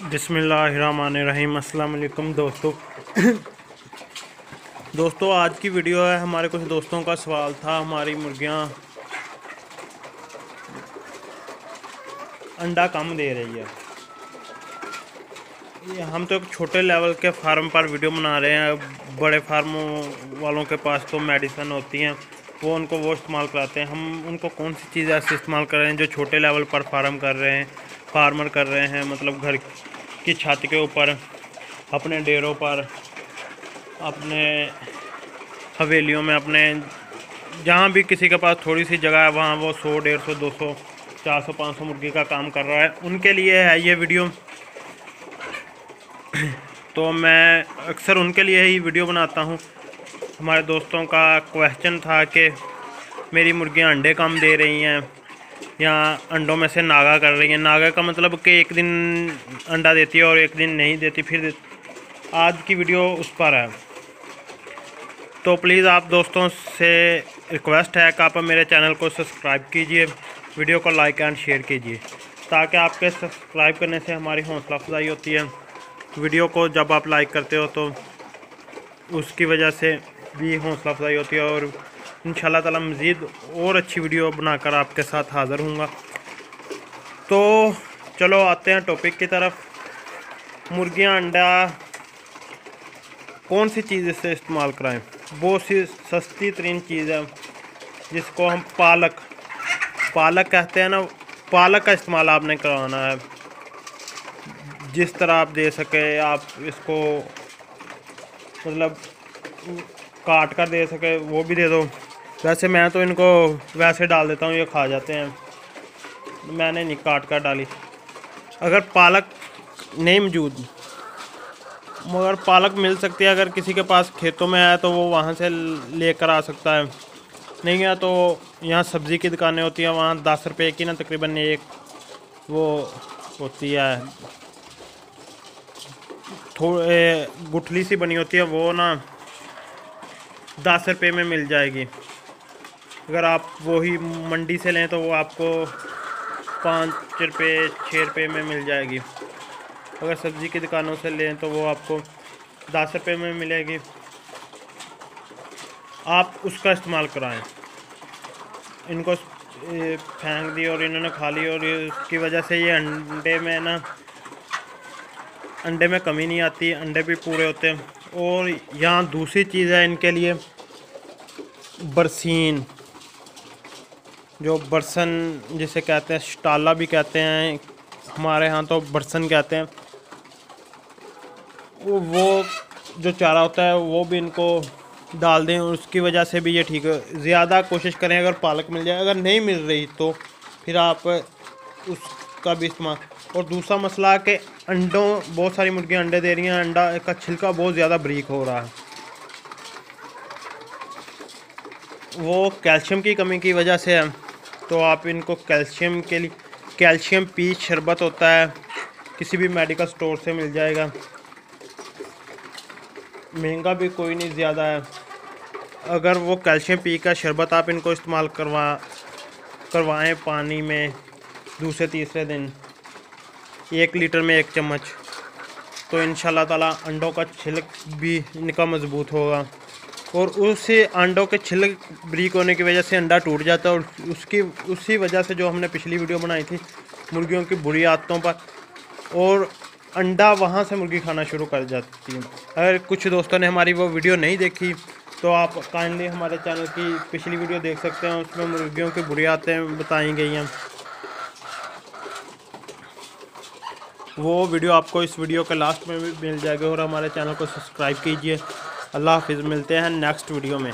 बिस्मिल्लाहिर्रहमानिर्रहीम। अस्सलाम वालेकुम दोस्तों आज की वीडियो है। हमारे कुछ दोस्तों का सवाल था, हमारी मुर्गियां अंडा कम दे रही है। ये हम तो एक छोटे लेवल के फार्म पर वीडियो बना रहे हैं। बड़े फार्मों वालों के पास तो मेडिसिन होती हैं, वो इस्तेमाल कराते हैं। हम उनको कौन सी चीज़ ऐसे इस्तेमाल कर रहे हैं जो छोटे लेवल पर फार्मर कर रहे हैं, मतलब घर की छत के ऊपर, अपने डेरों पर, अपने हवेलियों में, अपने जहाँ भी किसी के पास थोड़ी सी जगह है वहाँ वो 100, 150, 200, 400, 500 मुर्गी का काम कर रहा है। उनके लिए है ये वीडियो। तो मैं अक्सर उनके लिए ही वीडियो बनाता हूँ। हमारे दोस्तों का क्वेश्चन था कि मेरी मुर्गियाँ अंडे कम दे रही हैं या अंडों में से नागा कर रही हैं। नागा का मतलब कि एक दिन अंडा देती है और एक दिन नहीं देती, फिर आज की वीडियो उस पर है। तो प्लीज़ आप दोस्तों से रिक्वेस्ट है कि आप मेरे चैनल को सब्सक्राइब कीजिए, वीडियो को लाइक एंड शेयर कीजिए, ताकि आपके सब्सक्राइब करने से हमारी हौसला अफजाई होती है। वीडियो को जब आप लाइक करते हो तो उसकी वजह से भी हौसला अफजाई होती है, और इंशाल्लाह ताला मज़ीद और अच्छी वीडियो बनाकर आपके साथ हाज़िर हूँगा। तो चलो आते हैं टॉपिक की तरफ। मुर्गियाँ अंडा कौन सी चीज़ इससे इस्तेमाल कराएं? बहुत सी सस्ती तरीन चीज़ है जिसको हम पालक कहते हैं ना। पालक का इस्तेमाल आपने करवाना है। जिस तरह आप दे सके आप इसको, मतलब काट कर दे सके वो भी दे दो। वैसे मैं तो इनको वैसे डाल देता हूँ, ये खा जाते हैं। मैंने नहीं काट कर डाली। अगर पालक नहीं मौजूद, मगर पालक मिल सकती है, अगर किसी के पास खेतों में है तो वो वहाँ से लेकर आ सकता है। नहीं है तो यहाँ सब्ज़ी की दुकानें होती हैं, वहाँ 10 रुपये की ना तकरीबन एक वो होती है, थोड़े गुठली सी बनी होती है, वो ना 10 रुपये में मिल जाएगी। अगर आप वही मंडी से लें तो वो आपको 5 रुपये 6 रुपये में मिल जाएगी। अगर सब्ज़ी की दुकानों से लें तो वो आपको 10 रुपये में मिलेगी। आप उसका इस्तेमाल कराएं। इनको फेंक दी और इन्होंने खा ली, और इसकी वजह से ये अंडे में कमी नहीं आती, अंडे भी पूरे होते हैं। और यहाँ दूसरी चीज़ है इनके लिए, बरसीन, जो बरसन जिसे कहते हैं, स्टाला भी कहते हैं, हमारे यहाँ तो बरसन कहते हैं। वो जो चारा होता है वो भी इनको डाल दें, उसकी वजह से भी ये ठीक है। ज़्यादा कोशिश करें अगर पालक मिल जाए, अगर नहीं मिल रही तो फिर आप उसका भी इस्तेमाल। और दूसरा मसला कि अंडों, बहुत सारी मुर्गियाँ अंडे दे रही हैं, अंडा का छिलका बहुत ज़्यादा बारीक हो रहा है। वो कैल्शियम की कमी की वजह से है। तो आप इनको कैल्शियम के लिए, कैल्शियम पीच शरबत होता है, किसी भी मेडिकल स्टोर से मिल जाएगा, महंगा भी कोई नहीं ज़्यादा है। अगर वो कैल्शियम पी का शरबत आप इनको इस्तेमाल करवाएं पानी में दूसरे तीसरे दिन, 1 लीटर में 1 चम्मच, तो इंशाल्लाह ताला अंडों का छिलक भी इनका मज़बूत होगा। और उसी अंडों के छिलक बारीक होने की वजह से अंडा टूट जाता है, और उसी वजह से जो हमने पिछली वीडियो बनाई थी मुर्गियों की बुरी आदतों पर, और अंडा वहाँ से मुर्गी खाना शुरू कर जाती है। अगर कुछ दोस्तों ने हमारी वो वीडियो नहीं देखी तो आप काइंडली हमारे चैनल की पिछली वीडियो देख सकते हैं, उसमें मुर्गियों की बुरी आदतें बताई गई हैं। वो वीडियो आपको इस वीडियो के लास्ट में भी मिल जाएगी। और हमारे चैनल को सब्सक्राइब कीजिए। अल्लाह हाफिज़, मिलते हैं नेक्स्ट वीडियो में।